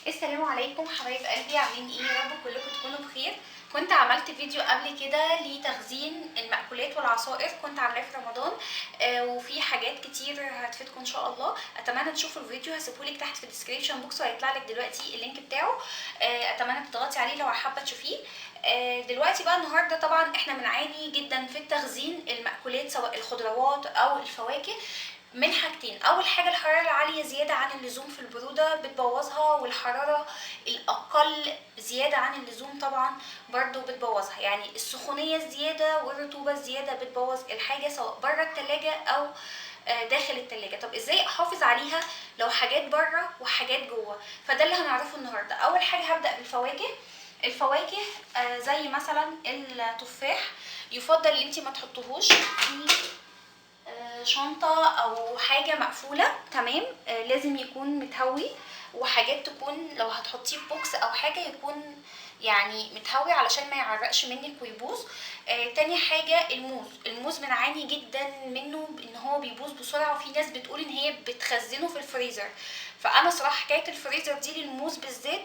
السلام عليكم حبايب قلبي، عاملين ايه؟ يا رب كلكم تكونوا بخير. كنت عملت فيديو قبل كده لتخزين المأكولات والعصائر، كنت عاملاه في رمضان. وفي حاجات كتير هتفيدكم ان شاء الله. اتمنى تشوفوا الفيديو، هسيبهولك تحت في الديسكريبشن بوكس وهيطلع لك دلوقتي اللينك بتاعه. اتمنى تضغطي عليه لو حابه تشوفيه. دلوقتي بقى النهارده طبعا احنا بنعاني جدا في التخزين المأكولات سواء الخضروات او الفواكه من حاجتين. اول حاجه الحراره العاليه زياده عن اللزوم في البروده بتبوظها، والحراره الاقل زياده عن اللزوم طبعا برضو بتبوظها. يعني السخونيه الزياده والرطوبه الزياده بتبوظ الحاجه سواء بره التلاجة او داخل التلاجة. طب ازاي احافظ عليها لو حاجات بره وحاجات جوه؟ فده اللي هنعرفه النهارده. اول حاجه هبدا بالفواكه. الفواكه زي مثلا التفاح، يفضل ان انت ما تحطوهوش في شنطة او حاجة مقفولة، تمام. لازم يكون متهوي، وحاجات تكون لو هتحطيه في بوكس او حاجة يكون يعني متهوي علشان ما يعرقش منك ويبوظ. تاني حاجة الموز بنعاني جدا منه ان هو بيبوظ بسرعة، وفي ناس بتقول ان هي بتخزنه في الفريزر. فانا صراحة حكاية الفريزر دي للموز بالذات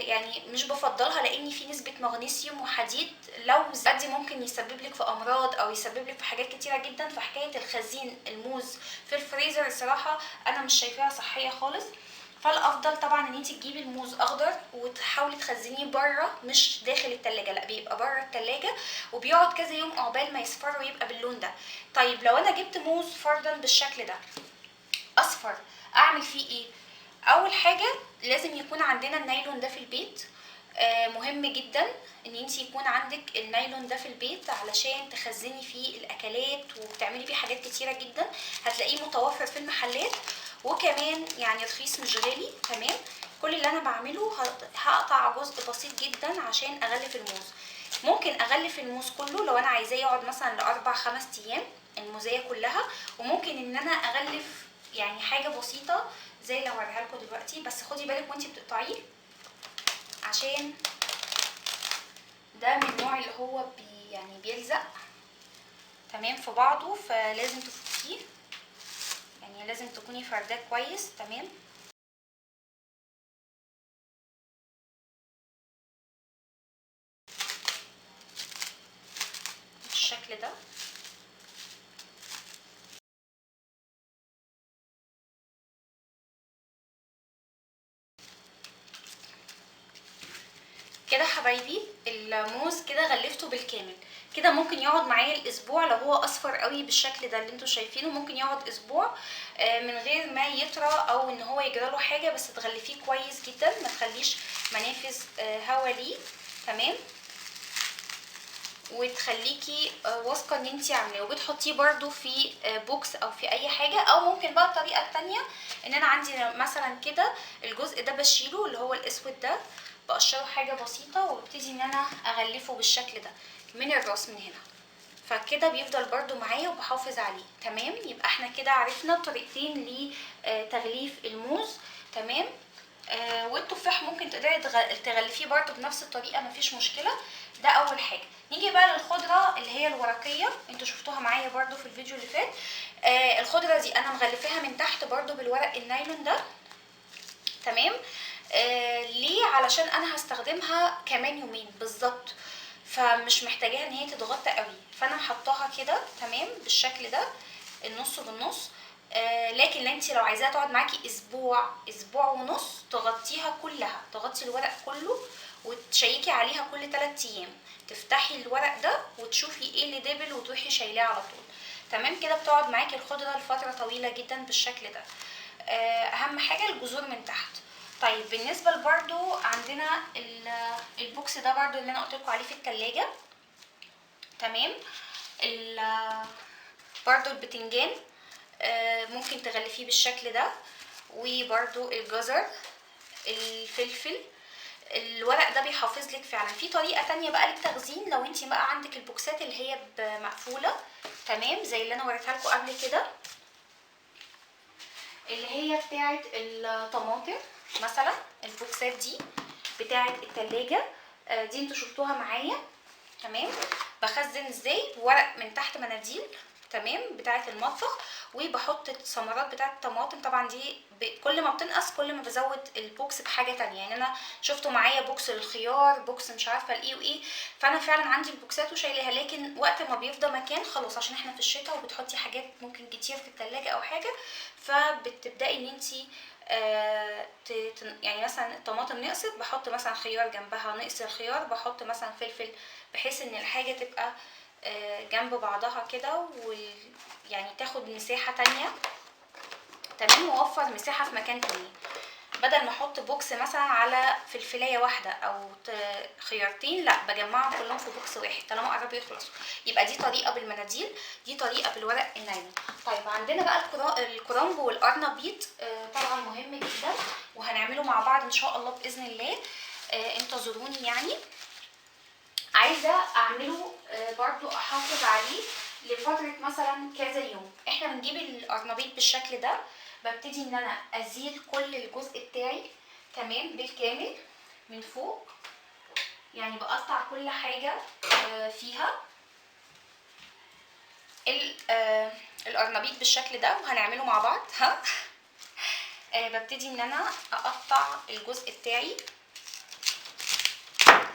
يعني مش بفضلها، لان في نسبة مغنيسيوم وحديد لو زاد ممكن يسبب لك في امراض او يسبب لك في حاجات كتيرة جدا. فحكاية الخزين الموز في الفريزر الصراحة انا مش شايفاها صحية خالص. فالافضل طبعا ان انت تجيبي الموز اخضر وتحاولي تخزنيه بره، مش داخل التلاجة، لا بيبقى بره التلاجة وبيقعد كذا يوم عقبال ما يصفر ويبقى باللون ده. طيب لو انا جبت موز فردا بالشكل ده اصفر، اعمل فيه ايه؟ اول حاجة لازم يكون عندنا النايلون ده في البيت. مهم جدا ان انت يكون عندك النايلون ده في البيت علشان تخزني فيه الاكلات وبتعملي فيه حاجات كتيرة جدا. هتلاقيه متوفر في المحلات، وكمان يعني رخيص مش غالي، تمام. كل اللي انا بعمله هقطع جزء بسيط جدا عشان اغلف الموز. ممكن اغلف الموز كله لو انا عايزاه يقعد مثلا ل4-5 ايام الموزية كلها، وممكن ان انا اغلف يعني حاجة بسيطة زي اللي هوريها لكم دلوقتي. بس خدي بالك وانتي بتقطعيه عشان ده من النوع اللي هو يعني بيلزق تمام في بعضه، فلازم تفكيه، يعني لازم تكوني فرداه كويس، تمام. بالشكل ده كده حبايبي. الموز كده غلفته بالكامل. كده ممكن يقعد معايا الاسبوع لو هو اصفر قوي بالشكل ده اللي انتوا شايفينه. ممكن يقعد اسبوع من غير ما يطرى او ان هو يجراله حاجه، بس تغلفيه كويس جدا، ما تخليش منافذ هوا ليه، تمام. وتخليكي واثقه ان انتي عاملاه، وبتحطيه برده في بوكس او في اي حاجه. او ممكن بقى الطريقه التانية ان انا عندي مثلا كده الجزء ده بشيله اللي هو الاسود ده، بقشره حاجه بسيطه وابتدي ان انا اغلفه بالشكل ده من الراس من هنا. فكده بيفضل برده معايا وبحافظ عليه، تمام. يبقى احنا كده عرفنا طريقتين لتغليف الموز، تمام. والتفاح ممكن تقدري تغلفيه برده بنفس الطريقه، مفيش مشكله. ده اول حاجه. نيجي بقى للخضره اللي هي الورقيه، انتوا شفتوها معايا برده في الفيديو اللي فات. الخضره دي انا مغلفاها من تحت برده بالورق النايلون ده، تمام. ليه؟ علشان انا هستخدمها كمان يومين بالظبط، فمش محتاجاها ان هي تتغطى قوي. فانا حطاها كده تمام بالشكل ده، النص بالنص. لكن انت لو عايزاها تقعد معاكي اسبوع، اسبوع ونص، تغطيها كلها، تغطي الورق كله وتشيكي عليها كل 3 ايام. تفتحي الورق ده وتشوفي ايه اللي دبل وتروحي شايلاه على طول، تمام. كده بتقعد معاكي الخضره لفتره طويله جدا بالشكل ده. اهم حاجه الجذور من تحت. طيب بالنسبه برضو عندنا البوكس ده برضو اللي انا قلتلكوا عليه في التلاجة، تمام. برضو البتنجان ممكن تغلفيه بالشكل ده، وبرضو الجزر، الفلفل. الورق ده بيحافظ لك فعلا. في طريقه تانية بقى للتخزين لو انت بقى عندك البوكسات اللي هي مقفوله، تمام، زي اللي انا وريتها لكم قبل كده، اللي هي بتاعه الطماطم مثلا. البوكسات دي بتاعه التلاجة دي انتوا شفتوها معايا، تمام. بخزن ازاي؟ ورق من تحت مناديل، تمام بتاعه المطبخ، وبحط الثمرات بتاعه الطماطم. طبعا دي كل ما بتنقص كل ما بزود البوكس بحاجه تانية. يعني انا شفتوا معايا بوكس للخيار، بوكس مش عارفه الايه وايه، فانا فعلا عندي البوكسات وشايلاها، لكن وقت ما بيفضى مكان خلاص عشان احنا في الشتاء وبتحطي حاجات ممكن كتير في التلاجة او حاجه، فبتبداي ان انتي يعني مثلا الطماطم نقصت بحط مثلا خيار جنبها، نقص الخيار بحط مثلا فلفل، بحيث ان الحاجه تبقى جنب بعضها كده، ويعني تاخد مساحه تانية. تمام، واوفر مساحه في مكان تاني، بدل ما احط بوكس مثلا على فلفلايه واحده او خيارتين، لا بجمعهم كلهم في بوكس واحد طالما قربوا يخلصوا. يبقى دي طريقه بالمناديل، دي طريقه بالورق النايلون. طيب عندنا بقى الكرنب والقرنبيط، طبعا مهم جدا وهنعمله مع بعض ان شاء الله باذن الله، انتظروني يعني. عايزه اعمله برضو احافظ عليه لفتره مثلا كذا يوم. احنا بنجيب القرنبيط بالشكل ده، ببتدي ان انا ازيل كل الجزء بتاعي تمام بالكامل من فوق، يعني بقطع كل حاجه فيها القرنبيط بالشكل ده، وهنعمله مع بعض. ها ببتدي ان انا اقطع الجزء بتاعي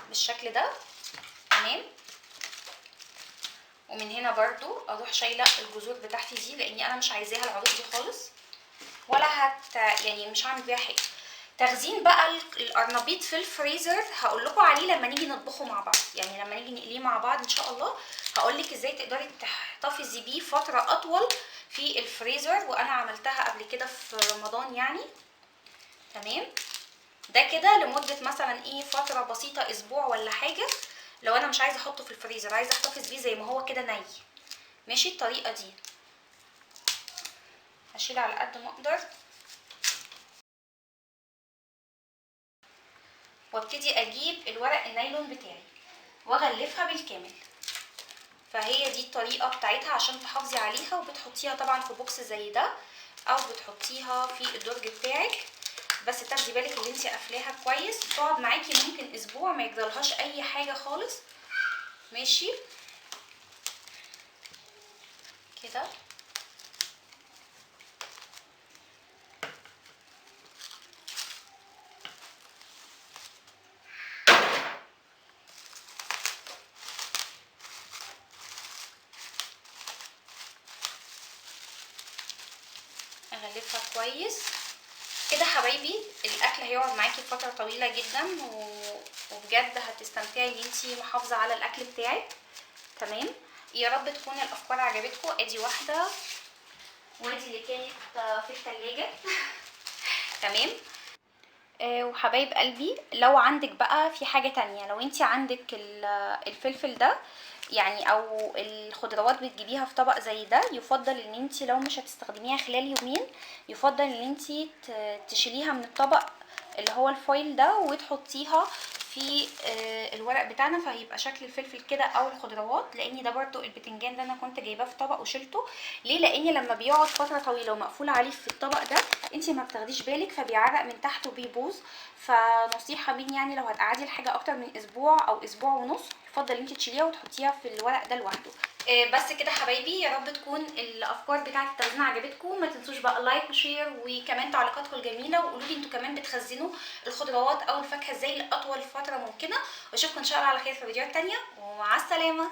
بالشكل ده تمام، ومن هنا برضو اروح شايله الجذور بتاعتي دي، لاني انا مش عايزاها العروق دي خالص، ولا يعني مش هعمل بيها حاجه. تخزين بقى القرنبيط في الفريزر هقول لكم عليه لما نيجي نطبخه مع بعض، يعني لما نيجي نقليه مع بعض ان شاء الله هقول لك ازاي تقدري تحتفظي بيه فتره اطول في الفريزر، وانا عملتها قبل كده في رمضان يعني. تمام، ده كده لمده مثلا ايه فتره بسيطه، اسبوع ولا حاجه، لو انا مش عايزه احطه في الفريزر، عايزه احتفظ بيه زي ما هو كده ني. ماشي، الطريقه دي هشيل على قد ما اقدر، وابتدي اجيب الورق النايلون بتاعي واغلفها بالكامل. فهي دي الطريقه بتاعتها عشان تحافظي عليها، وبتحطيها طبعا في بوكس زي ده او بتحطيها في الدرج بتاعك، بس تاخدي بالك ان انت قافلاها كويس، بتقعد معاكي ممكن اسبوع ما يجرالهاش اي حاجه خالص. ماشي كده. اغلفها كويس كده حبايبي. الاكل هيقعد معاكي فتره طويله جدا، وبجد هتستمتعي ان انتي محافظه على الاكل بتاعك. تمام، يا رب تكون الافكار عجبتكم. ادي واحده، وادي اللي كانت في التلاجة. تمام. وحبايب قلبي، لو عندك بقى في حاجة تانية، لو انتي عندك الفلفل ده يعني او الخضروات بتجيبيها في طبق زي ده، يفضل ان انتي لو مش هتستخدميها خلال يومين، يفضل ان انتي تشيليها من الطبق اللي هو الفويل ده وتحطيها في الورق بتاعنا، فهيبقى شكل الفلفل كده او الخضروات. لان ده برضو البتنجان ده انا كنت جايباه في طبق وشلته ليه، لان لما بيقعد فتره طويله ومقفول عليه في الطبق ده انتي ما بتاخديش بالك فبيعرق من تحت وبيبوظ. فنصيحه مني يعني لو هتقعدي الحاجه اكتر من اسبوع او اسبوع ونص، يفضل انتي تشيليها وتحطيها في الورق ده لوحده. بس كده حبايبي، يا رب تكون الافكار بتاعه التخزين عجبتكم. ما تنسوش بقى لايك وشير وكمان تعليقاتكم الجميله، وقولوا لي انتوا كمان بتخزنوا الخضروات او الفاكهه ازاي لاطول فتره ممكنه. واشوفكم ان شاء الله على خير في فيديوهات تانية، ومع السلامه.